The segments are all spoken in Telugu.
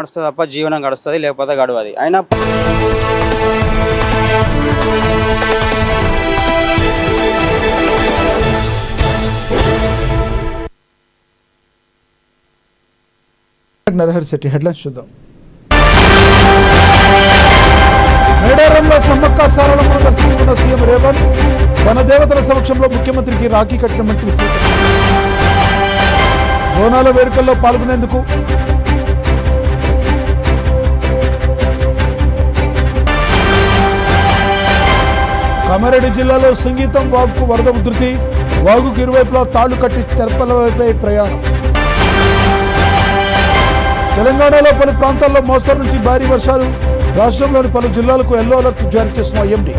నడుస్తుంది తప్ప జీవనం గడుస్తుంది, లేకపోతే గడవది. అయినా నరహరి శెట్టి హెడ్లైన్స్ చూద్దాం. మేడారంలో సమ్మక్క సారలమ్మను దర్శించుకున్న సీఎం రేవంత్, వనదేవతల సమక్షంలో ముఖ్యమంత్రికి రాఖీ కట్టిన మంత్రి సీత. బోనాల వేడుకల్లో పాల్గొనేందుకు కామారెడ్డి జిల్లాలో సంగీతం వాగుకు వరద ఉధృతి, వాగుకు ఇరువైపులా తాళ్లు కట్టి తెరపలపై ప్రయాణం. తెలంగాణలో పలు ప్రాంతాల్లో మోస్తరు నుంచి భారీ వర్షాలు, రాష్ట్రంలోని పలు జిల్లాలకు ఎల్లో అలర్ట్ జారీ చేసిన ఐఎండీ.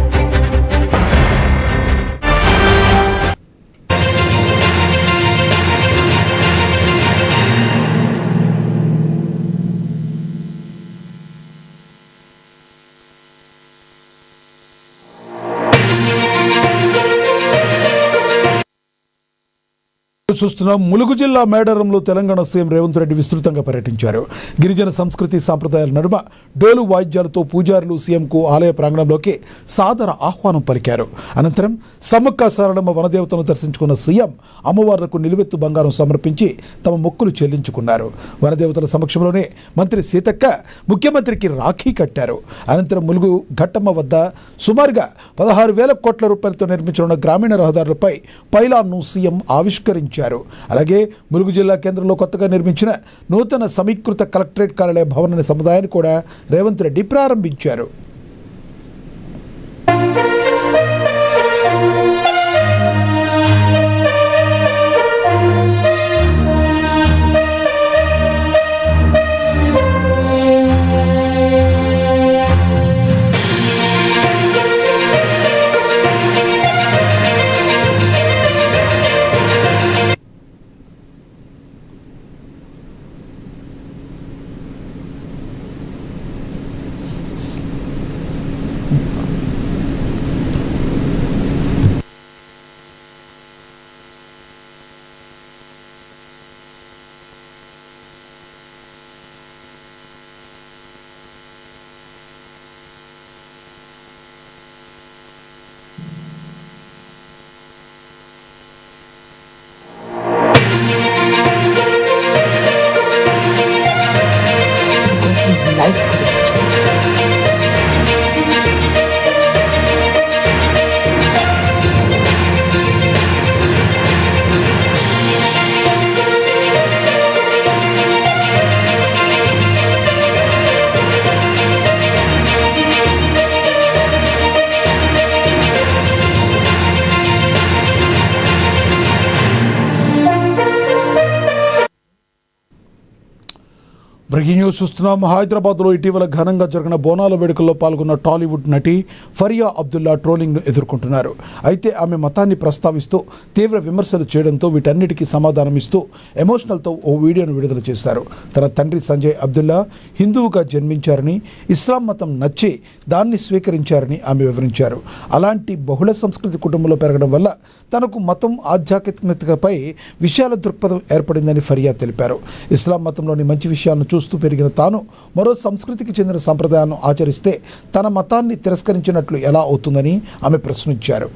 చూస్తున్నాం. ములుగు జిల్లా మేడారంలో తెలంగాణ సీఎం రేవంత్ రెడ్డి విస్తృతంగా పర్యటించారు. గిరిజన సంస్కృతి సాంప్రదాయాల నడుమ డోలు వాయిద్యాలతో పూజారులు సీఎంకు ఆలయ ప్రాంగణంలోకి సాదర ఆహ్వానం పలికారు. అనంతరం సమ్మక్క సారలమ్మ వనదేవతను దర్శించుకున్న సీఎం అమ్మవార్లకు నిలువెత్తు బంగారం సమర్పించి తమ మొక్కులు చెల్లించుకున్నారు. వనదేవతల సమక్షంలోనే మంత్రి సీతక్క ముఖ్యమంత్రికి రాఖీ కట్టారు. అనంతరం ములుగు ఘట్టమ్మ వద్ద సుమారుగా 16,000 కోట్ల రూపాయలతో నిర్మించనున్న గ్రామీణ రహదారులపై పైలాన్ను సీఎం ఆవిష్కరించారు. అలాగే ములుగు జిల్లా కేంద్రంలో కొత్తగా నిర్మించిన నూతన సమీకృత కలెక్టరేట్ కార్యాలయ భవన సముదాయాన్ని కూడా రేవంత్ రెడ్డి ప్రారంభించారు. బ్రేకింగ్ న్యూస్ చూస్తున్నాం. హైదరాబాద్లో ఇటీవల ఘనంగా జరిగిన బోనాల వేడుకల్లో పాల్గొన్న టాలీవుడ్ నటి ఫరియా అబ్దుల్లా ట్రోలింగ్ను ఎదుర్కొంటున్నారు. అయితే ఆమె మతాన్ని ప్రస్తావిస్తూ తీవ్ర విమర్శలు చేయడంతో వీటన్నిటికీ సమాధానమిస్తూ ఎమోషనల్తో ఓ వీడియోను విడుదల చేశారు. తన తండ్రి సంజయ్ అబ్దుల్లా హిందువుగా జన్మించారని, ఇస్లాం మతం నచ్చి దాన్ని స్వీకరించారని ఆమె వివరించారు. అలాంటి బహుళ సంస్కృతి కుటుంబంలో పెరగడం వల్ల తనకు మతం ఆధ్యాత్మికతపై విశాల దృక్పథం ఏర్పడిందని ఫరియా తెలిపారు. ఇస్లాం మతంలోని మంచి విషయాలను చూస్తూ పెరిగిన తాను మరో సంస్కృతికి చెందిన సంప్రదాయాలను ఆచరిస్తే తన మతాన్ని తిరస్కరించినట్లు ఎలా అవుతుందని ఆమె ప్రశ్నించారు.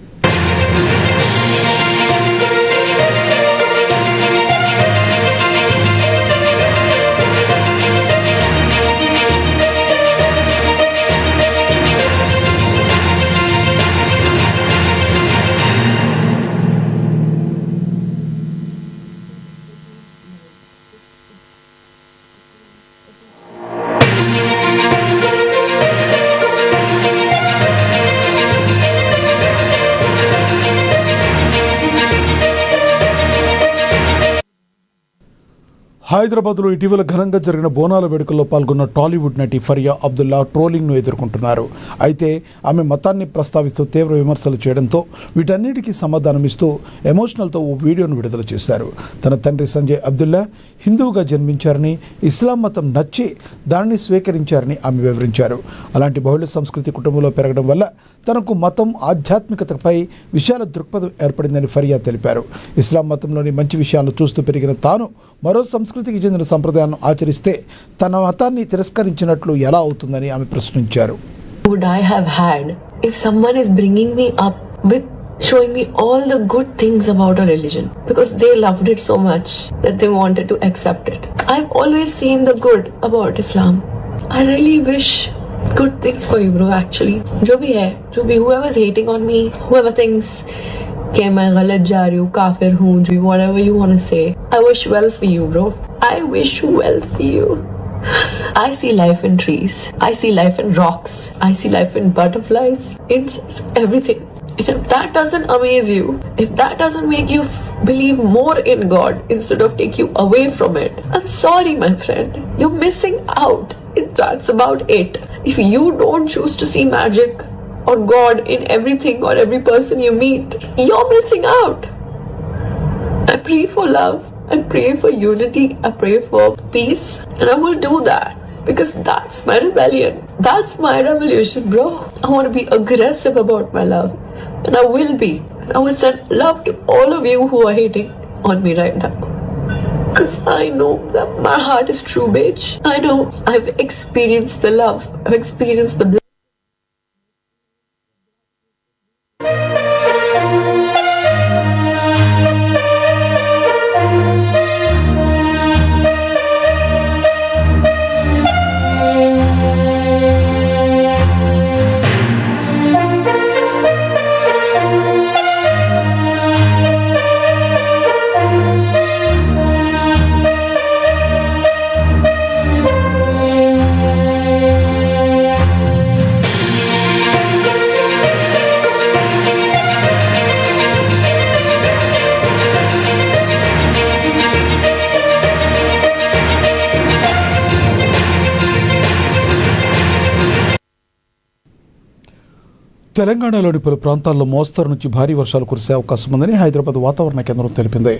హైదరాబాద్లో ఇటీవల ఘనంగా జరిగిన బోనాల వేడుకల్లో పాల్గొన్న టాలీవుడ్ నటి ఫరియా అబ్దుల్లా ట్రోలింగ్ను ఎదుర్కొంటున్నారు. అయితే ఆమె మతాన్ని ప్రస్తావిస్తూ తీవ్ర విమర్శలు చేయడంతో వీటన్నిటికీ సమాధానమిస్తూ ఎమోషనల్తో ఓ వీడియోను విడుదల చేశారు. తన తండ్రి సంజయ్ అబ్దుల్లా హిందువుగా జన్మించారని, ఇస్లాం మతం నచ్చి దానిని స్వీకరించారని ఆమె వివరించారు. అలాంటి బహుళ సంస్కృతి కుటుంబంలో పెరగడం వల్ల తనకు మతం ఆధ్యాత్మికతపై విశాల దృక్పథం ఏర్పడిందని ఫరియా తెలిపారు. ఇస్లాం మతంలోని మంచి విషయాలను చూస్తూ పెరిగిన తాను మరో సంస్కృతి సంస్కృతికి చెందిన సంప్రదాయాలను ఆచరిస్తే తన మతాన్ని తిరస్కరించినట్లు ఎలా అవుతుందని ఆమె ప్రశ్నించారు. Would I have had if someone is bringing me up with showing me all the good things about a religion because they loved it so much that they wanted to accept it. I've always seen the good about Islam. I really wish good things for you, bro. Actually, जो भी whoever's hating on me, whoever thinks कि मैं गलत जा रही हूँ, काफिर हूँ, whatever you want to say, I wish well for you, bro. I wish well for you. I see life in trees. I see life in rocks. I see life in butterflies, insects, everything. And if that doesn't amaze you, if that doesn't make you believe more in God instead of take you away from it, I'm sorry, my friend. You're missing out. That's about it. If you don't choose to see magic or God in everything or every person you meet, you're missing out. I pray for love. I pray for unity. I pray for peace. And I will do that because that's my rebellion. That's my revolution, bro. I want to be aggressive about my love. And I will be. I will send love to all of you who are hating on me right now. Because I know that my heart is true, bitch. I know. I've experienced the love. I've experienced the blood. తెలంగాణలోని పలు ప్రాంతాల్లో మోస్తరు నుంచి భారీ వర్షాలు కురిసే అవకాశం ఉందని హైదరాబాద్ వాతావరణ కేంద్రం తెలిపింది.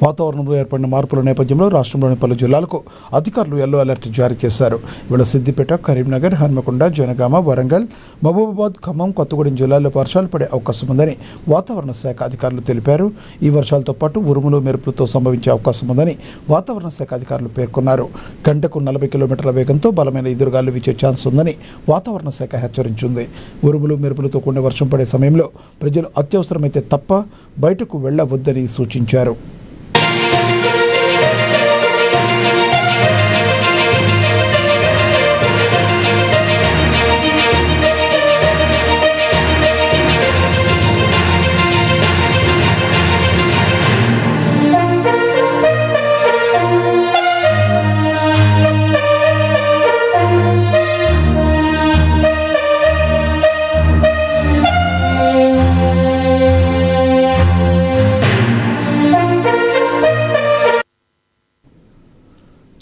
వాతావరణంలో ఏర్పడిన మార్పుల నేపథ్యంలో రాష్ట్రంలోని పలు జిల్లాలకు అధికారులు ఎల్లో అలర్ట్ జారీ చేశారు. ఇవాళ సిద్దిపేట, కరీంనగర్, హన్మకొండ, జనగామ, వరంగల్, మహబూబాబాద్, ఖమ్మం, కొత్తగూడెం జిల్లాల్లో వర్షాలు పడే అవకాశం ఉందని వాతావరణ శాఖ అధికారులు తెలిపారు. ఈ వర్షాలతో పాటు ఉరుములు, మెరుపులతో సంభవించే అవకాశం ఉందని వాతావరణ శాఖ అధికారులు పేర్కొన్నారు. గంటకు 40 కిలోమీటర్ల వేగంతో బలమైన ఎదురుగాలు వీచే ఛాన్స్ ఉందని వాతావరణ శాఖ హెచ్చరించింది. ఉరుములు, మెరుపులతో కూడిన వర్షం పడే సమయంలో ప్రజలు అత్యవసరమైతే తప్ప బయటకు వెళ్లవద్దని సూచించారు.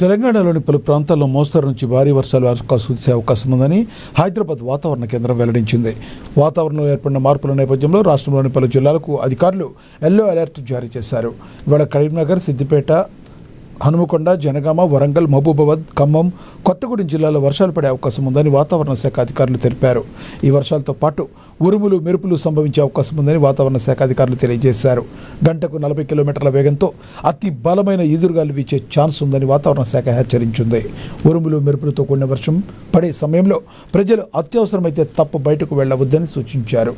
తెలంగాణలోని పలు ప్రాంతాల్లో మోస్తరు నుంచి భారీ వర్షాలు కురిసే అవకాశం ఉందని హైదరాబాద్ వాతావరణ కేంద్రం వెల్లడించింది. వాతావరణంలో ఏర్పడిన మార్పుల నేపథ్యంలో రాష్ట్రంలోని పలు జిల్లాలకు అధికారులు ఎల్లో అలర్ట్ జారీ చేశారు. ఇవాళ కరీంనగర్, సిద్దిపేట, హనుమకొండ, జనగామ, వరంగల్, మహబూబాబాద్, ఖమ్మం, కొత్తగూడెం జిల్లాలో వర్షాలు పడే అవకాశం ఉందని వాతావరణ శాఖ అధికారులు తెలిపారు. ఈ వర్షాలతో పాటు ఉరుములు, మెరుపులు సంభవించే అవకాశం ఉందని వాతావరణ శాఖ అధికారులు తెలియజేశారు. గంటకు 40 కిలోమీటర్ల వేగంతో అతి బలమైన ఈదురుగాలు వీచే ఛాన్స్ ఉందని వాతావరణ శాఖ హెచ్చరించింది. ఉరుములు, మెరుపులతో కూడిన వర్షం పడే సమయంలో ప్రజలు అత్యవసరమైతే తప్ప బయటకు వెళ్లవద్దని సూచించారు.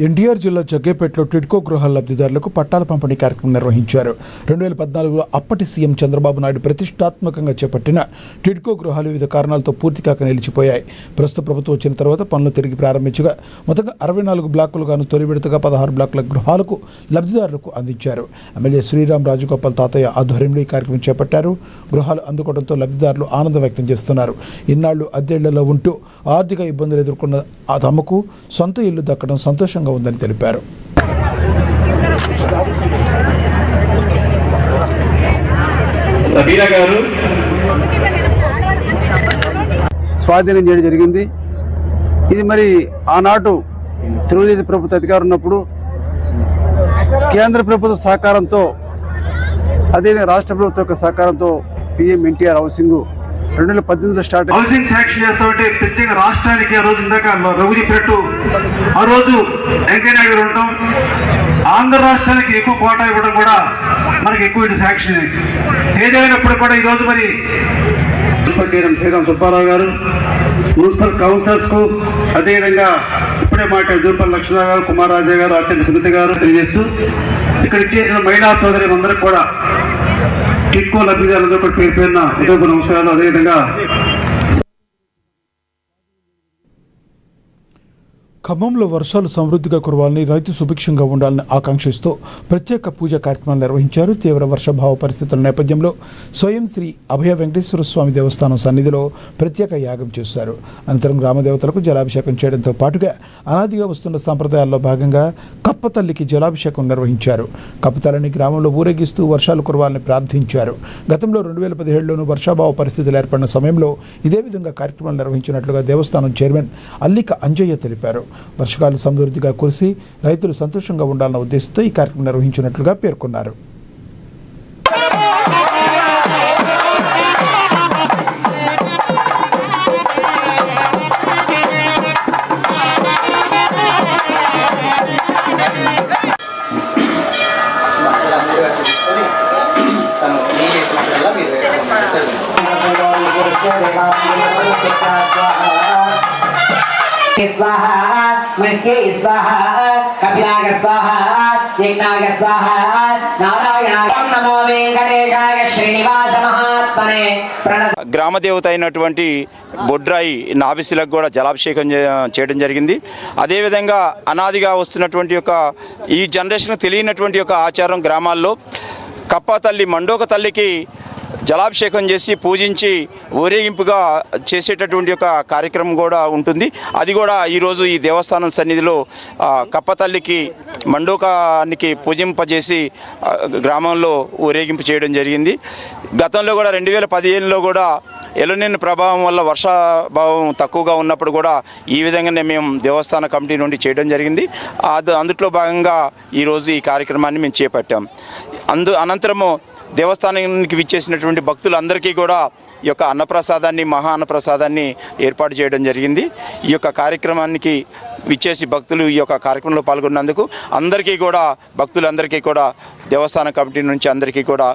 ఎన్టీఆర్ జిల్లా జగ్గేపేటలో టిడ్కో గృహాల లబ్ధిదారులకు పట్టాల పంపిణీ కార్యక్రమం నిర్వహించారు. 2014లో అప్పటి సీఎం చంద్రబాబు నాయుడు ప్రతిష్టాత్మకంగా చేపట్టిన టిడ్కో గృహాలు వివిధ కారణాలతో పూర్తి కాక నిలిచిపోయాయి. ప్రస్తుత ప్రభుత్వం వచ్చిన తర్వాత పనులు తిరిగి ప్రారంభించగా మొత్తంగా 64 బ్లాకులుగాను తొలి విడతగా 16 బ్లాకుల గృహాలకు లబ్ధిదారులకు అందించారు. ఎమ్మెల్యే శ్రీరామ్ రాజగోపాల్ తాతయ్య ఆధ్వర్యంలో ఈ కార్యక్రమం చేపట్టారు. గృహాలు అందుకోవడంతో లబ్ధిదారులు ఆనందం వ్యక్తం చేస్తున్నారు. ఇన్నాళ్లు అద్దెళ్లలో ఉంటూ ఆర్థిక ఇబ్బందులు ఎదుర్కొన్న ఆ తమకు సొంత ఇల్లు దక్కడం సంతోషంగా ఉందని తెలిపారు. సబీనా గారు స్వాధీనం చేయడం జరిగింది. ఇది మరి ఆనాడు తెలుగుదేశం ప్రభుత్వ అధికారం ఉన్నప్పుడు కేంద్ర ప్రభుత్వ సహకారంతో అదేవిధంగా రాష్ట్ర ప్రభుత్వ యొక్క సహకారంతో పిఎం ఎన్టీఆర్ హౌసింగ్ 2018లో స్టార్ట్ హౌసింగ్ శాంక్షన్ చేస్తామంటే ప్రత్యేక రాష్ట్రానికి ఆ రోజు ఇందాక రఘు చెప్పినట్టు ఆ రోజు వెంకయ్య నాయుడు గారు ఉంటాం. ఆంధ్ర రాష్ట్రానికి ఎక్కువ కోటా ఇవ్వడం కూడా మనకి ఎక్కువ ఇటు శాంక్షన్. ఏదైనప్పుడు కూడా ఈరోజు మరి శ్రీరామ్ సుబ్బారావు గారు, మున్సిపల్ కౌన్సిలర్స్ కు, అదేవిధంగా ఇప్పుడే మాట్లాడే దూపల్ లక్ష్మణ గారు, కుమార్ రాజా గారు, అత్యంత సునీత గారు తెలియజేస్తూ ఇక్కడ ఇచ్చేసిన మహిళా సోదరి అందరికీ కూడా టిక్కో లబ్ధిదారులందరూ కూడా పేరు పేరున ఉదయపు నమస్కారాలు. అదేవిధంగా ఖమ్మంలో వర్షాలు సమృద్ధిగా కురవాలని, రైతు సుభిక్షంగా ఉండాలని ఆకాంక్షిస్తూ ప్రత్యేక పూజా కార్యక్రమాలు నిర్వహించారు. తీవ్ర వర్షాభావ పరిస్థితుల నేపథ్యంలో స్వయం శ్రీ అభయ వెంకటేశ్వర స్వామి దేవస్థానం సన్నిధిలో ప్రత్యేక యాగం చేశారు. అనంతరం గ్రామదేవతలకు జలాభిషేకం చేయడంతో పాటుగా అనాదిగా వస్తున్న సంప్రదాయాల్లో భాగంగా కప్పతల్లికి జలాభిషేకం నిర్వహించారు. కప్పతల్లిని గ్రామంలో ఊరేగిస్తూ వర్షాలు కురవాలని ప్రార్థించారు. గతంలో 2017లోనూ వర్షాభావ పరిస్థితులు ఏర్పడిన సమయంలో ఇదే విధంగా కార్యక్రమాలు నిర్వహించినట్లుగా దేవస్థానం చైర్మన్ అల్లిక అంజయ్య తెలిపారు. వర్షకాలు సమృద్ధిగా కురిసి రైతులు సంతోషంగా ఉండాలన్న ఉద్దేశంతో ఈ కార్యక్రమం నిర్వహించినట్లుగా పేర్కొన్నారు. स्वाहा मह्ये स्वाहा कपिलाय स्वाहा यज्ञाय स्वाहा नारायणाय नमो वेंकटेशाय श्रीनिवास महात्मने గ్రామదేవత అయినటువంటి బొడ్రాయి నాభిశిలకు కూడా జలాభిషేకం చేయడం జరిగింది. అదేవిధంగా అనాదిగా వస్తున్నటువంటి యొక్క ఈ జనరేషన్ తెలియనటువంటి యొక్క ఆచారం గ్రామాల్లో కప్ప తల్లి మండోక తల్లికి జలాభిషేకం చేసి పూజించి ఊరేగింపుగా చేసేటటువంటి ఒక కార్యక్రమం కూడా ఉంటుంది. అది కూడా ఈరోజు ఈ దేవస్థానం సన్నిధిలో కప్పతల్లికి మండోకానికి పూజింపజేసి గ్రామంలో ఊరేగింపు చేయడం జరిగింది. గతంలో కూడా 2015లో కూడా ఎలునిన్ ప్రభావం వల్ల వర్షాభావం తక్కువగా ఉన్నప్పుడు కూడా ఈ విధంగానే మేము దేవస్థాన కమిటీ నుండి చేయడం జరిగింది. అందులో భాగంగా ఈరోజు ఈ కార్యక్రమాన్ని మేము చేపట్టాం. అనంతరము దేవస్థానానికి విచ్చేసినటువంటి భక్తులందరికీ కూడా ఈ యొక్క అన్నప్రసాదాన్ని, మహా అన్నప్రసాదాన్ని ఏర్పాటు చేయడం జరిగింది. ఈ యొక్క కార్యక్రమానికి విచ్చేసి భక్తులు ఈ యొక్క కార్యక్రమంలో పాల్గొన్నందుకు అందరికీ కూడా, భక్తులందరికీ కూడా దేవస్థాన కమిటీ నుంచి అందరికీ కూడా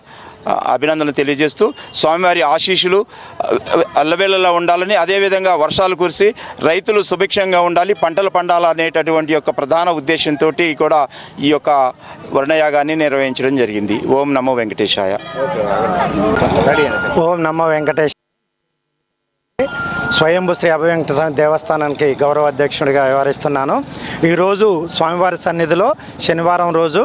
అభినందనలు తెలియజేస్తూ స్వామివారి ఆశీస్సులు అల్లవేళలా ఉండాలని, అదేవిధంగా వర్షాలు కురిసి రైతులు సుభిక్షంగా ఉండాలి, పంటలు పండాలనేటటువంటి యొక్క ప్రధాన ఉద్దేశంతో కూడా ఈ యొక్క వర్ణయాగాన్ని నిర్వహించడం జరిగింది. ఓం నమో వెంకటేశాయ. ఓం నమో వెంకటేశ్. స్వయంభూ శ్రీ అభయ వెంకటేశ్వర స్వామి దేవస్థానానికి గౌరవ అధ్యక్షుడిగా వ్యవహరిస్తున్నాను. ఈరోజు స్వామివారి సన్నిధిలో శనివారం రోజు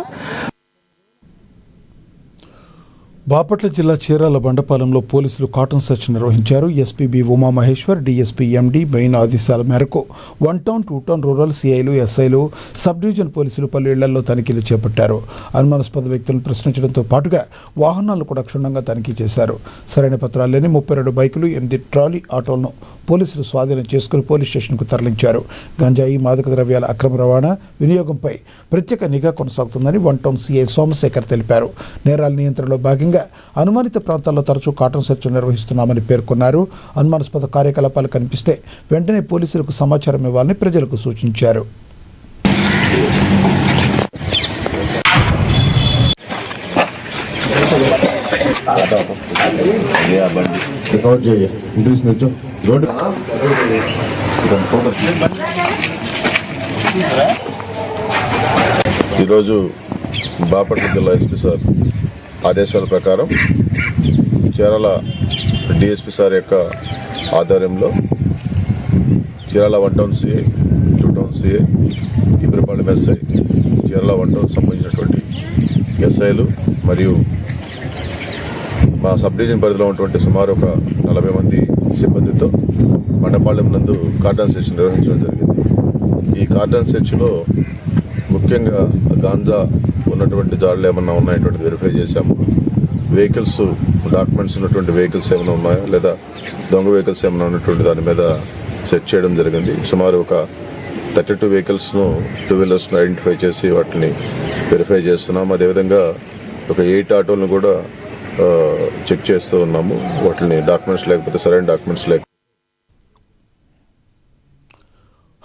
బాపట్ల జిల్లా చీరాల బండపాలెంలో పోలీసులు కాటన్ సెర్చ్ నిర్వహించారు. ఎస్పీ ఉమామహేశ్వర్, డీఎస్పీ ఎండి మెయిన్ ఆదేశాల మేరకు 1 టౌన్ 2 టౌన్ రూరల్ సిఐలు, ఎస్ఐలు, సబ్ డివిజన్ పోలీసులు పలు ఇళ్లలో తనిఖీలు చేపట్టారు. అనుమానాస్పద వ్యక్తులను ప్రశ్నించడంతో పాటుగా వాహనాలను కూడా క్షుణ్ణంగా తనిఖీ చేశారు. సరైన పత్రాలు లేని 32 బైకులు, 8 ట్రాలీ ఆటోలను పోలీసులు స్వాధీనం చేసుకుని పోలీస్ స్టేషన్కు తరలించారు. గంజాయి, మాదక ద్రవ్యాల అక్రమ రవాణా, వినియోగంపై ప్రత్యేక నిఘా కొనసాగుతుందని 1 టౌన్ సిఐ సోమశేఖర్ తెలిపారు. నేరాల నియంత్రణలో భాగంగా అనుమానిత ప్రాంతాల్లో తరచూ కాటన్ సెర్చ్ నిర్వహిస్తున్నామని పేర్కొన్నారు. అనుమానాస్పద కార్యకలాపాలు కనిపిస్తే వెంటనే పోలీసులకు సమాచారం ఇవ్వాలని ప్రజలకు సూచించారు. ఈరోజు బాపట్ల జిల్లా ఎస్పీ సార్ ఆదేశాల ప్రకారం చీరాల డిఎస్పీ సార్ యొక్క ఆధ్వర్యంలో Chirala 1 town CI, 2 town CI, Ibrapalem SI, Chirala 1 town సంబంధించినటువంటి ఎస్ఐలు మరియు మా సబ్ డివిజన్ పరిధిలో ఉన్నటువంటి సుమారు ఒక 40 మంది సిబ్బందితో మండపాళెం నందు కార్డన్ సెర్చ్ నిర్వహించడం జరిగింది. ఈ కార్డన్ సెర్చ్లో ముఖ్యంగా గాంజా ఉన్నటువంటి జాడలు ఏమన్నా ఉన్నాయటువంటిది వెరిఫై చేశాము. వెహికల్స్ డాక్యుమెంట్స్ ఉన్నటువంటి వెహికల్స్ ఏమైనా ఉన్నాయా లేదా దొంగ వెహికల్స్ ఏమైనా ఉన్నటువంటి దాని మీద సెర్చ్ చేయడం జరిగింది. సుమారు ఒక 32 వెహికల్స్ను 2 వీలర్స్ను ఐడెంటిఫై చేసి వాటిని వెరిఫై చేస్తున్నాం. అదేవిధంగా ఒక 8 ఆటోలను కూడా చెక్ చేస్తూ ఉన్నాము. వాటిని డాక్యుమెంట్స్ లేకపోతే సరైన డాక్యుమెంట్స్ లేక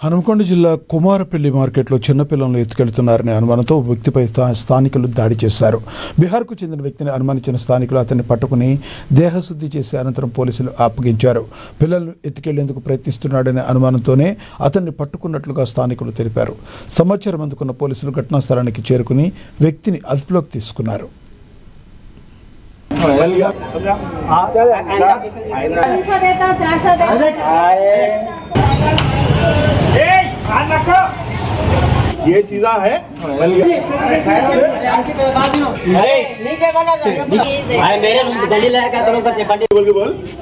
హనుమకొండ జిల్లా కుమారపల్లి మార్కెట్లో చిన్నపిల్లలను ఎత్తుకెళ్తున్నారనే అనుమానంతో వ్యక్తిపై స్థానికులు దాడి చేశారు. బీహార్కు చెందిన వ్యక్తిని అనుమానించిన స్థానికులు అతన్ని పట్టుకుని దేహశుద్ధి చేసి అనంతరం పోలీసులు అప్పగించారు. పిల్లలను ఎత్తుకెళ్లేందుకు ప్రయత్నిస్తున్నాడనే అనుమానంతోనే అతన్ని పట్టుకున్నట్లుగా స్థానికులు తెలిపారు. సమాచారం అందుకున్న పోలీసులు ఘటనా స్థలానికి చేరుకుని వ్యక్తిని అదుపులోకి తీసుకున్నారు. ये चीज़ा है बोल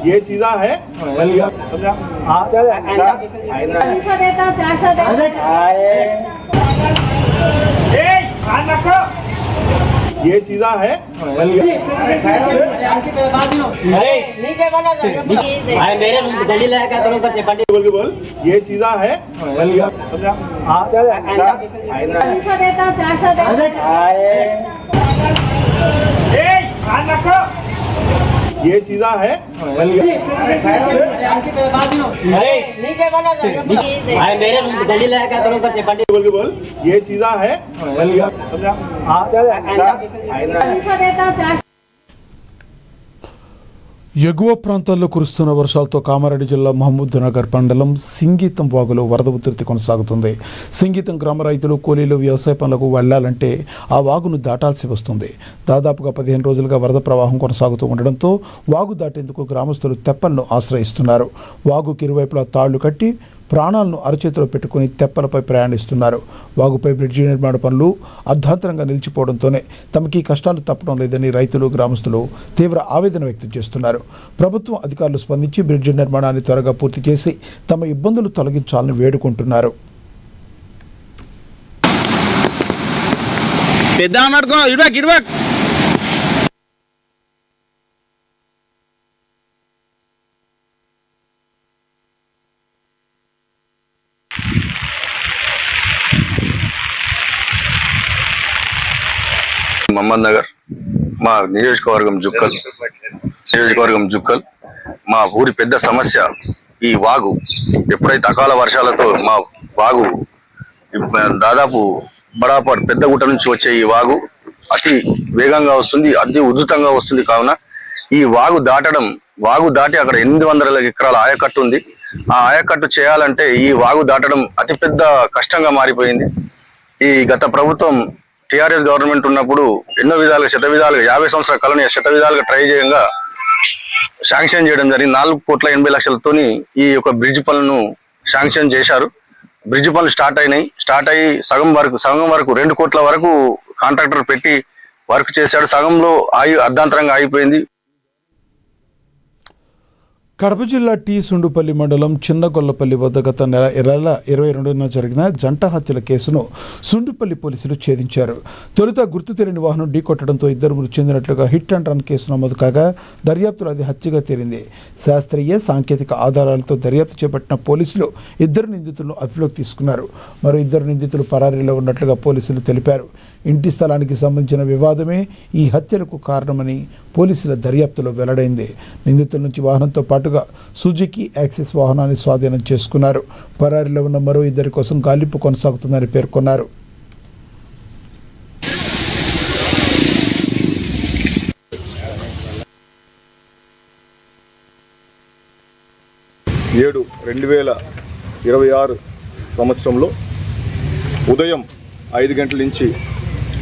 ये चीज़ा है ये चीज़ा है बोल ये चीज़ा है ये चीज़ा है बोल ये चीज़ा है ఎగువ ప్రాంతాల్లో కురుస్తున్న వర్షాలతో కామారెడ్డి జిల్లా మహమూద్ నగర్ మండలం సింగీతం వాగులో వరద ఉధృతి కొనసాగుతుంది. సింగీతం గ్రామ రైతులు కూలీలు వ్యవసాయ పనులకు వెళ్లాలంటే ఆ వాగును దాటాల్సి వస్తుంది. దాదాపుగా 15 రోజులుగా వరద ప్రవాహం కొనసాగుతూ ఉండడంతో వాగు దాటేందుకు గ్రామస్తులు తెప్పలను ఆశ్రయిస్తున్నారు. వాగుకి ఇరువైపులా తాళ్లు కట్టి ప్రాణాలను అరచేతిలో పెట్టుకుని తెప్పలపై ప్రయాణిస్తున్నారు. వాగుపై బ్రిడ్జి నిర్మాణ పనులు అర్ధాంతరంగా నిలిచిపోవడంతోనే తమకి కష్టాలు తప్పడం లేదని రైతులు గ్రామస్తులు తీవ్ర ఆవేదన వ్యక్తం చేస్తున్నారు. ప్రభుత్వం అధికారులు స్పందించి బ్రిడ్జి నిర్మాణాన్ని త్వరగా పూర్తి చేసి తమ ఇబ్బందులు తొలగించాలని వేడుకుంటున్నారు. మహమ్మద్ నగర్ మా నియోజకవర్గం జుక్కల్ మా ఊరి పెద్ద సమస్య ఈ వాగు. ఎప్పుడైతే అకాల వర్షాలతో మా వాగు దాదాపు బడాపడ్ పెద్దగుట్ట నుంచి వచ్చే ఈ వాగు అతి వేగంగా వస్తుంది, అతి ఉధృతంగా వస్తుంది. కావున ఈ వాగు దాటి అక్కడ 800 ఎకరాల ఆయకట్టు ఉంది. ఆ ఆయకట్టు చేయాలంటే ఈ వాగు దాటడం అతిపెద్ద కష్టంగా మారిపోయింది. ఈ గత ప్రభుత్వం టిఆర్ఎస్ గవర్నమెంట్ ఉన్నప్పుడు ఎన్నో విధాలుగా 50 సంవత్సరాల కాలంలో విధాలుగా ట్రై చేయంగా శాంక్షన్ చేయడం జరిగింది. 4,80,00,000తోని ఈ యొక్క బ్రిడ్జ్ పనులను శాంక్షన్ చేశారు. బ్రిడ్జ్ పనులు స్టార్ట్ అయ్యి సగం వరకు 2 కోట్ల వరకు కాంట్రాక్టర్ పెట్టి వర్క్ చేశాడు. సగంలో అర్ధాంతరంగా ఆగిపోయింది. కడప జిల్లా టీ సుండుపల్లి మండలం చిన్నగొల్లపల్లి వద్ద గత నెల 22న జరిగిన జంట హత్యల కేసును సుండుపల్లి పోలీసులు ఛేదించారు. తొలుత గుర్తు తెలియని వాహనం ఢీకొట్టడంతో 2 మృతి చెందినట్లుగా హిట్ అండ్ రన్ కేసు నమోదు కాగా దర్యాప్తులో అది హత్యగా తేలింది. శాస్త్రీయ సాంకేతిక ఆధారాలతో దర్యాప్తు చేపట్టిన పోలీసులు 2 నిందితులను అదుపులోకి తీసుకున్నారు. మరో 2 నిందితులు పరారీలో ఉన్నట్లుగా పోలీసులు తెలిపారు. ఇంటి స్థలానికి సంబంధించిన వివాదమే ఈ హత్యలకు కారణమని పోలీసుల దర్యాప్తులో వెల్లడైంది. నిందితుల నుంచి వాహనంతో పాటుగా సుజుకి యాక్సిస్ వాహనాన్ని స్వాధీనం చేసుకున్నారు. పరారీలో ఉన్న మరో 2 కోసం గాలింపు కొనసాగుతుందని పేర్కొన్నారు. ఏడు 2026 సంవత్సరంలో ఉదయం 5 గంటల నుంచి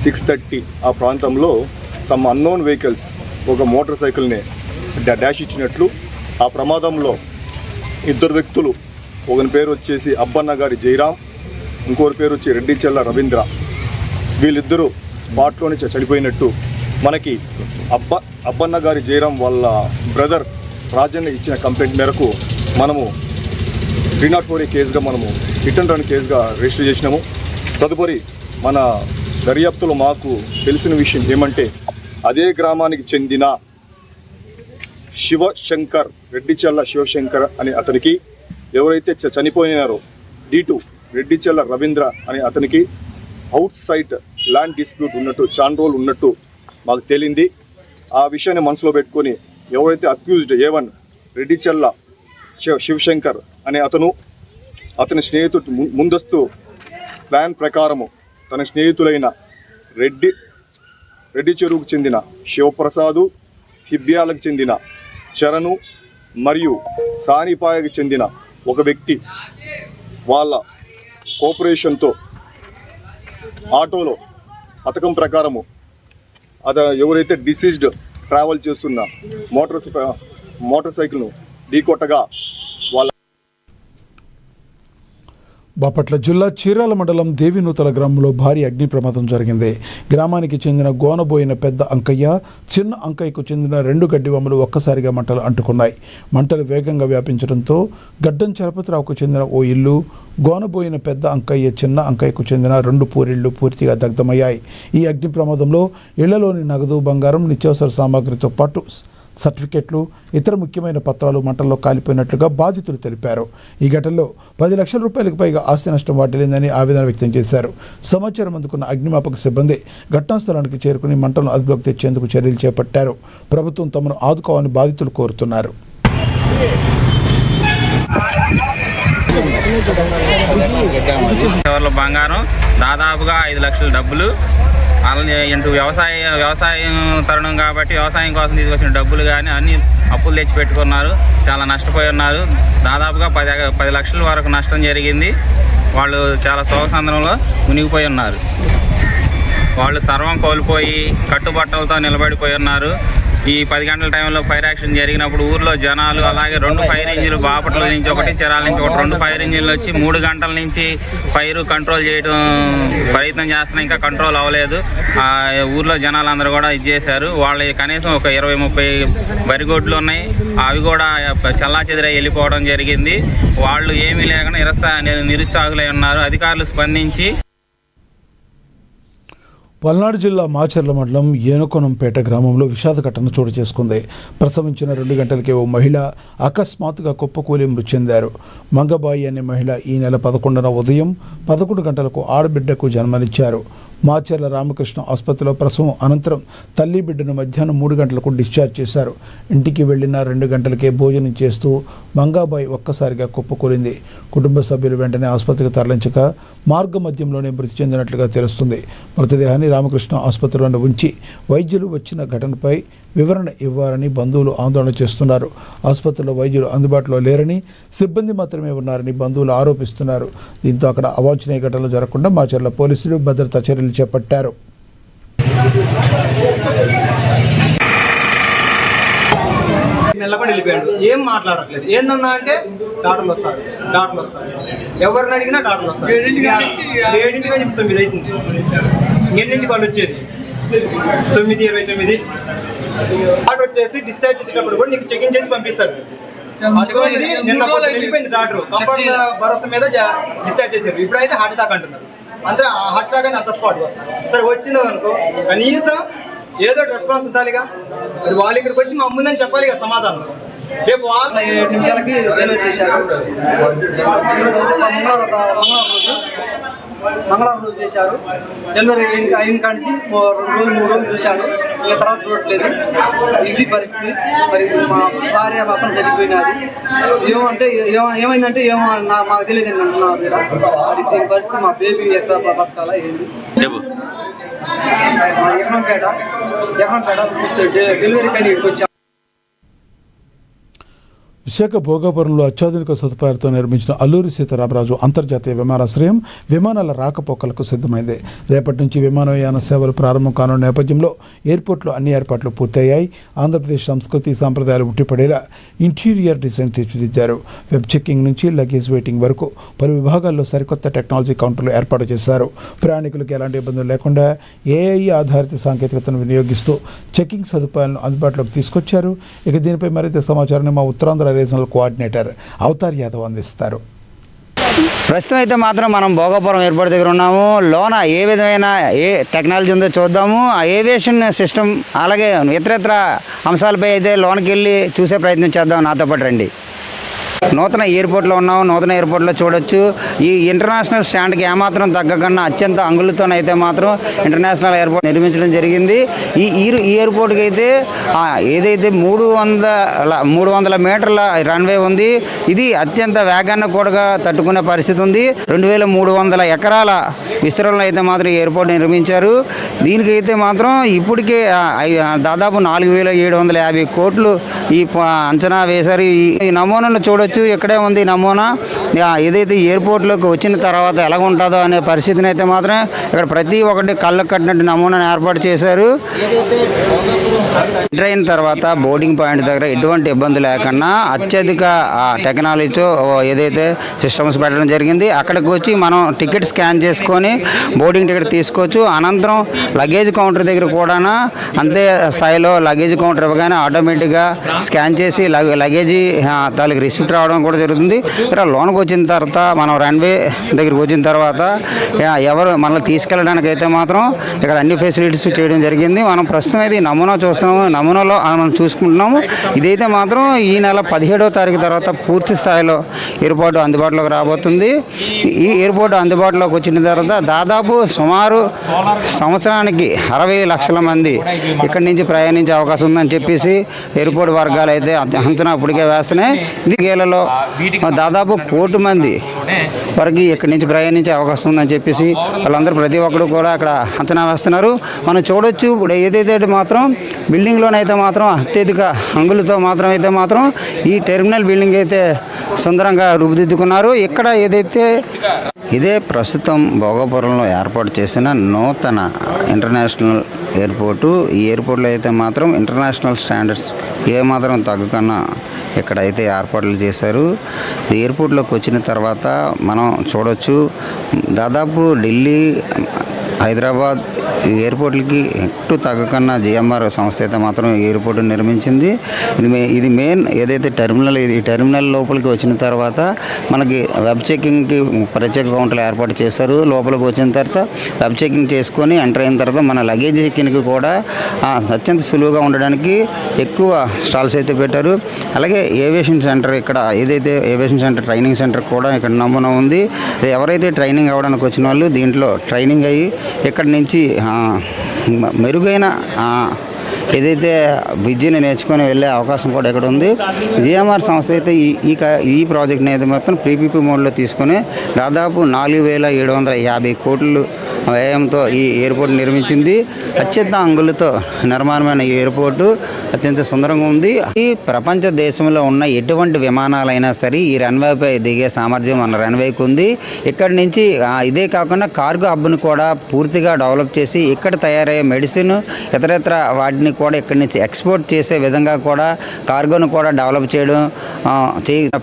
6:30 ఆ ప్రాంతంలో సమ్ అన్నోన్ వెహికల్స్ ఒక మోటార్ సైకిల్ని డాష్ ఇచ్చినట్లు, ఆ ప్రమాదంలో 2 వ్యక్తులు, ఒకరి పేరు వచ్చేసి అబ్బన్న గారి జయరాం, ఇంకోరి పేరు వచ్చి రెడ్డి చెల్ల రవీంద్ర, వీళ్ళిద్దరూ స్పాట్లోనే చనిపోయినట్టు మనకి అబ్బన్న గారి జయరాం వాళ్ళ బ్రదర్ రాజన్న ఇచ్చిన కంప్లైంట్ మేరకు మనము 304A కేసుగా మనము హిట్ అండ్ రన్ కేసుగా రిజిస్టర్ చేసినాము. తదుపరి మన దర్యాప్తులో మాకు తెలిసిన విషయం ఏమంటే అదే గ్రామానికి చెందిన శివశంకర్, రెడ్డిచెల్ల శివశంకర్ అనే అతనికి ఎవరైతే చనిపోయినారో D2 రెడ్డిచెల్ల రవీంద్ర అనే అతనికి అవుట్ సైడ్ ల్యాండ్ డిస్ప్యూట్ ఉన్నట్టు, చాలా రోజులు ఉన్నట్టు మాకు తేలింది. ఆ విషయాన్ని మనసులో పెట్టుకొని ఎవరైతే అక్యూజ్డ్ A1 రెడ్డిచెల్ల శివశంకర్ అనే అతని స్నేహితుడు ముందస్తు ప్లాన్ ప్రకారము తన స్నేహితులైన రెడ్డి చెరువుకు చెందిన శివప్రసాదు, సిబ్బ్యాలకు చెందిన చరణు మరియు సానిపాయకు చెందిన ఒక వ్యక్తి వాళ్ళ కోఆపరేషన్తో ఆటోలో పథకం ప్రకారము ఎవరైతే డిసీజ్డ్ ట్రావెల్ చేస్తున్న మోటార్ సైకిల్ను ఢీకొట్టగా వాళ్ళ బాపట్ల జిల్లా చీరాల మండలం దేవినూతల గ్రామంలో భారీ అగ్ని ప్రమాదం జరిగింది. గ్రామానికి చెందిన గోనబోయిన పెద్ద అంకయ్య, చిన్న అంకయ్యకు చెందిన 2 గడ్డి బొమ్మలు ఒక్కసారిగా మంటలు అంటుకున్నాయి. మంటలు వేగంగా వ్యాపించడంతో గడ్డం చలపతిరావుకు చెందిన ఓ ఇల్లు, గోనబోయిన పెద్ద అంకయ్య, చిన్న అంకయ్యకు చెందిన 2 పూరిళ్లు పూర్తిగా దగ్ధమయ్యాయి. ఈ అగ్ని ప్రమాదంలో ఇళ్లలోని నగదు, బంగారం, నిత్యావసర సామాగ్రితో పాటు సర్టిఫికెట్లు, ఇతర ముఖ్యమైన పత్రాలు మంటల్లో కాలిపోయినట్లుగా బాధితులు తెలిపారు. ఈ ఘటనలో 10 లక్షల రూపాయలకు పైగా ఆస్తి నష్టం వాటిల్లిందని ఆవేదన వ్యక్తం చేశారు. సమాచారం అందుకున్న అగ్నిమాపక సిబ్బంది ఘటనా స్థలానికి చేరుకుని మంటలను అదుపులోకి తెచ్చేందుకు చర్యలు చేపట్టారు. ప్రభుత్వం తమను ఆదుకోవాలని బాధితులు కోరుతున్నారు. బంగారం దాదాపుగా 5 లక్షల డబ్బులు, అలానే ఇంటూ వ్యవసాయం తరుణం కాబట్టి వ్యవసాయం కోసం తీసుకొచ్చిన డబ్బులు కానీ అన్ని అప్పులు తెచ్చి పెట్టుకున్నారు. చాలా నష్టపోయి ఉన్నారు. దాదాపుగా 10 లక్షల వరకు నష్టం జరిగింది. వాళ్ళు చాలా శోకసంద్రంలో మునిగిపోయి ఉన్నారు. వాళ్ళు సర్వం కోల్పోయి కట్టుబట్టలతో నిలబడిపోయి ఉన్నారు. ఈ 10 గంటల టైంలో ఫైర్ యాక్షన్ జరిగినప్పుడు ఊర్లో జనాలు, అలాగే 2 ఫైర్ ఇంజిన్లు బాపట్ల నుంచి ఒకటి, చీరాల నుంచి ఒకటి, 2 ఫైర్ ఇంజిన్లు వచ్చి 3 గంటల నుంచి ఫైర్ కంట్రోల్ చేయడం ప్రయత్నం చేస్తున్నా, ఇంకా కంట్రోల్ అవ్వలేదు. ఊర్లో జనాలందరూ కూడా ఇది చేశారు. వాళ్ళ కనీసం ఒక 20-30 వరిగొడ్లు ఉన్నాయి, అవి కూడా చల్లాచెదిరై వెళ్ళిపోవడం జరిగింది. వాళ్ళు ఏమీ లేకుండా నిరుత్సాహులై ఉన్నారు. అధికారులు స్పందించి పల్నాడు జిల్లా మాచర్ల మండలం ఏనుకొనంపేట గ్రామంలో విషాద ఘటన చోటు చేసుకుంది. ప్రసవించిన 2 గంటలకే ఓ మహిళ అకస్మాత్తుగా కుప్పకూలి మృతి చెందారు. మంగబాయి అనే మహిళ ఈ నెల 11న ఉదయం 11 గంటలకు ఆడబిడ్డకు జన్మనిచ్చారు. మాచర్ల రామకృష్ణ ఆసుపత్రిలో ప్రసవం అనంతరం తల్లి బిడ్డను మధ్యాహ్నం 3 గంటలకు డిశ్చార్జ్ చేశారు. ఇంటికి వెళ్లిన 2 గంటలకే భోజనం చేస్తూ మంగాబాయి ఒక్కసారిగా కుప్పకూలింది. కుటుంబ సభ్యులు వెంటనే ఆసుపత్రికి తరలించగా మార్గ మధ్యంలోనే మృతి చెందినట్లుగా తెలుస్తుంది. మృతదేహాన్ని రామకృష్ణ ఆసుపత్రిలో ఉంచి వైద్యులు వచ్చిన ఘటనపై వివరణ ఇవ్వాలని బంధువులు ఆందోళన చేస్తున్నారు. ఆసుపత్రిలో వైద్యులు అందుబాటులో లేరని, సిబ్బంది మాత్రమే ఉన్నారని బంధువులు ఆరోపిస్తున్నారు. దీంతో అక్కడ అవాంఛనీయ ఘటనలు జరగకుండా మాచర్ల పోలీసులు భద్రతా చర్యలు చేపట్టారు. మెల్లకుండా వెళ్ళిపోయాడు. ఏం మాట్లాడట్లేదు. ఏందన్నా అంటే డాక్టర్లు వస్తారు. ఎవరిని అడిగినా డాక్టర్లు వస్తారు. 7ంటికి 9 అవుతుంది. ఎన్నింటికి వాళ్ళు వచ్చేది 9:29. డాక్టర్ వచ్చేసి డిశ్చార్జ్ చేసేటప్పుడు కూడా నీకు చెకింగ్ చేసి పంపిస్తారు. నిన్న వెళ్ళిపోయింది డాక్టర్. భరోసా మీద డిశ్చార్జ్ చేశారు. ఇప్పుడైతే హార్ట్ అటాక్ అంటున్నారు. అంతే హార్ట్ అటాక్ అని అంత స్పాట్ వస్తారు. సరే వచ్చిందో అనుకో, కనీసం ఏదో రెస్పాన్స్ ఉండాలిగా. మరి వాళ్ళు ఇక్కడికి వచ్చి మా ముందని చెప్పాలి కదా సమాధానం. రేపు వాళ్ళు 7 నిమిషాలకి డెలివరీ చేశారు. మంగళవారం రోజు చేశారు. డెలివరీ అయిన కానించి 2 రోజులు 3 రోజులు చూశారు. ఇంకా తర్వాత చూడట్లేదు. ఇది పరిస్థితి. మరి మా భార్య మాత్రం చనిపోయినది. ఏమంటే ఏమైందంటే మాకు తెలియదు అని అంటున్నారు ఇక్కడ. మరి దీని పరిస్థితి మా బేబీ ఎట్లా బతకాలా ఏంటి. ఎకరంపేట డెలివరీ కానీ ఇక్కడికి వచ్చాము. విశాఖ భోగాపురంలో అత్యాధునిక సదుపాయాలతో నిర్మించిన అల్లూరి సీతారామరాజు అంతర్జాతీయ విమానాశ్రయం విమానాల రాకపోకలకు సిద్ధమైంది. రేపటి నుంచి విమానయాన సేవలు ప్రారంభం కానున్న నేపథ్యంలో ఎయిర్పోర్ట్లో అన్ని ఏర్పాట్లు పూర్తయ్యాయి. ఆంధ్రప్రదేశ్ సంస్కృతి సాంప్రదాయాలు ఉట్టిపడేలా ఇంటీరియర్ డిజైన్ తీర్చిదిద్దారు. వెబ్ చెక్కింగ్ నుంచి లగేజ్ వెయిటింగ్ వరకు పలు విభాగాల్లో సరికొత్త టెక్నాలజీ కౌంటర్లు ఏర్పాటు చేశారు. ప్రయాణికులకు ఎలాంటి ఇబ్బందులు లేకుండా ఏఐ ఆధారిత సాంకేతికతను వినియోగిస్తూ చెక్కింగ్ సదుపాయాలను అందుబాటులోకి తీసుకొచ్చారు. దీనిపై మరింత సమాచారాన్ని మా Uttarandhra regional coordinator Avatar Yadav అందిస్తారు. ప్రస్తుతం అయితే మాత్రం మనం భోగాపురం ఎయిర్పోర్ట్ దగ్గర ఉన్నాము. లోన ఏ విధమైన టెక్నాలజీ ఉందో చూద్దాము. ఆ ఏవియేషన్ సిస్టమ్ అలాగే ఇతరత్ర అంశాలపై అయితే లోనకి వెళ్ళి చూసే ప్రయత్నం చేద్దాం. నాతో పాటు రండి. నూతన ఎయిర్పోర్ట్లో ఉన్నాం. నూతన ఎయిర్పోర్ట్లో చూడొచ్చు ఈ ఇంటర్నేషనల్ స్టాండ్కి ఏమాత్రం తగ్గకుండా అత్యంత అంగులతోనైతే మాత్రం ఇంటర్నేషనల్ ఎయిర్పోర్ట్ నిర్మించడం జరిగింది. ఈ ఎయిర్పోర్ట్కి అయితే ఏదైతే 300 మీటర్ల రన్వే ఉంది. ఇది అత్యంత వేగాన్ని కూడా తట్టుకునే పరిస్థితి ఉంది. 2300 ఎకరాల విస్తరణలో అయితే మాత్రం ఈ ఎయిర్పోర్ట్ నిర్మించారు. దీనికైతే మాత్రం ఇప్పటికే దాదాపు 4750 కోట్లు ఈ అంచనా వేశారు. ఈ నమూనాను చూడొచ్చు. ఇక్కడే ఉంది నమూనా. ఏదైతే ఎయిర్పోర్ట్లోకి వచ్చిన తర్వాత ఎలా ఉంటుందో అనే పరిస్థితిని అయితే మాత్రం ఇక్కడ ప్రతి ఒక్కటి కళ్ళకు కట్టినట్టు నమూనాను ఏర్పాటు చేశారు. ఎంటర్ అయిన తర్వాత బోర్డింగ్ పాయింట్ దగ్గర ఎటువంటి ఇబ్బంది లేకుండా అత్యధిక టెక్నాలజీతో ఏదైతే సిస్టమ్స్ పెట్టడం జరిగింది. అక్కడికి వచ్చి మనం టికెట్ స్కాన్ చేసుకొని బోర్డింగ్ టికెట్ తీసుకోవచ్చు. అనంతరం లగేజ్ కౌంటర్ దగ్గర కూడా అంతే స్థాయిలో లగేజ్ కౌంటర్ ఇవ్వగానే ఆటోమేటిక్గా స్కాన్ చేసి లగేజీ దానికి రిసిప్ట్ రావడం కూడా జరుగుతుంది. ఇక్కడ లోనికి వచ్చిన తర్వాత మనం రన్వే దగ్గరికి వచ్చిన తర్వాత ఎవరు మనల్ని తీసుకెళ్ళడానికి అయితే మాత్రం ఇక్కడ అన్ని ఫెసిలిటీస్ చేయడం జరిగింది. మనం ప్రస్తుతం అయితే ఈ నమూనా చూస్తున్నాము. నమూనాలో మనం చూసుకుంటున్నాము. ఇదైతే మాత్రం ఈ నెల 17వ తారీఖు తర్వాత పూర్తి స్థాయిలో ఎయిర్పోర్ట్ అందుబాటులోకి రాబోతుంది. ఈ ఎయిర్పోర్ట్ అందుబాటులోకి వచ్చిన తర్వాత దాదాపు సుమారు సంవత్సరానికి 60 లక్షల మంది ఇక్కడి నుంచి ప్రయాణించే అవకాశం ఉందని చెప్పేసి ఎయిర్పోర్ట్ వర్గాలు అయితే అంచనా ఇప్పటికే వేస్తున్నాయి. దీనిలో దాదాపు 1 కోటి మంది వరకు ఇక్కడి నుంచి ప్రయాణించే అవకాశం ఉందని చెప్పేసి వాళ్ళందరూ ప్రతి ఒక్కరు కూడా అక్కడ అంచనా వేస్తున్నారు. మనం చూడొచ్చు. ఇప్పుడు ఏదైతే మాత్రం బిల్డింగ్లోనైతే మాత్రం అత్యధిక అంగులతో మాత్రం అయితే మాత్రం ఈ టెర్మినల్ బిల్డింగ్ అయితే సుందరంగా రూపుదిద్దుకున్నారు. ఇక్కడ ఏదైతే ఇదే ప్రస్తుతం భోగాపురంలో ఏర్పాటు చేసిన నూతన ఇంటర్నేషనల్ ఎయిర్పోర్టు. ఈ ఎయిర్పోర్ట్లో అయితే మాత్రం ఇంటర్నేషనల్ స్టాండర్డ్స్ ఏమాత్రం తగ్గకన్నా ఇక్కడైతే ఏర్పాట్లు చేశారు. ఎయిర్పోర్ట్లోకి వచ్చిన తర్వాత మనం చూడవచ్చు దాదాపు ఢిల్లీ, హైదరాబాద్ ఎయిర్పోర్ట్లకి ఎటు తగ్గకన్నా జిఎంఆర్ సంస్థ అయితే మాత్రం ఎయిర్పోర్ట్ నిర్మించింది. ఇది మెయిన్ ఏదైతే టెర్మినల్, ఈ టెర్మినల్ లోపలికి వచ్చిన తర్వాత మనకి వెబ్ చెకింగ్కి ప్రత్యేక కౌంటర్లు ఏర్పాటు చేశారు. లోపలికి వచ్చిన తర్వాత వెబ్ చెకింగ్ చేసుకొని ఎంటర్ అయిన తర్వాత మన లగేజ్ చెకింగ్కి కూడా అత్యంత సులువుగా ఉండడానికి ఎక్కువ స్టాల్స్ అయితే పెట్టారు. అలాగే ఏవియేషన్ సెంటర్, ఇక్కడ ఏదైతే ఏవియేషన్ సెంటర్ ట్రైనింగ్ సెంటర్ కూడా ఇక్కడ నమూనా ఉంది. ఎవరైతే ట్రైనింగ్ అవ్వడానికి వచ్చిన వాళ్ళు దీంట్లో ట్రైనింగ్ అయ్యి ఇక్కడి నుంచి మెరుగైన ఏదైతే విద్యను నేర్చుకొని వెళ్ళే అవకాశం కూడా ఇక్కడ ఉంది. జిఎంఆర్ సంస్థ అయితే ఈ ప్రాజెక్ట్ని అయితే మొత్తం పీపీపీ మోడ్లో తీసుకొని దాదాపు 4750 కోట్లు వ్యయంతో ఈ ఎయిర్పోర్ట్ నిర్మించింది. అత్యంత అంగులతో నిర్మాణమైన ఈ ఎయిర్పోర్టు అత్యంత సుందరంగా ఉంది. ఈ ప్రపంచ దేశంలో ఉన్న ఎటువంటి విమానాలైనా సరే ఈ రన్వేపై దిగే సామర్థ్యం మన రన్వేకి ఉంది. ఇక్కడి నుంచి ఇదే కాకుండా కార్గో హబ్ను కూడా పూర్తిగా డెవలప్ చేసి ఇక్కడ తయారయ్యే మెడిసిన్ ఇతరత్ర వాటిని కూడా ఇక్కడి నుంచి ఎక్స్పోర్ట్ చేసే విధంగా కూడా కార్గోను కూడా డెవలప్ చేయడం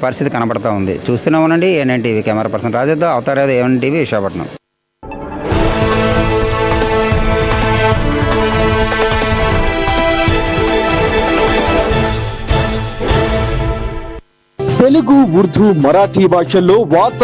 పరిస్థితి కనబడతా ఉంది. చూస్తూనే ఉండండి ఏఎన్ఎన్ టీవీ. కెమెరా పర్సన్ రాజుతో అవతారేది ఏఎన్ఎన్ టీవీ, విశాఖపట్నం. తెలుగు, ఉర్దూ, మరాఠీ భాషల్లో వార్తలు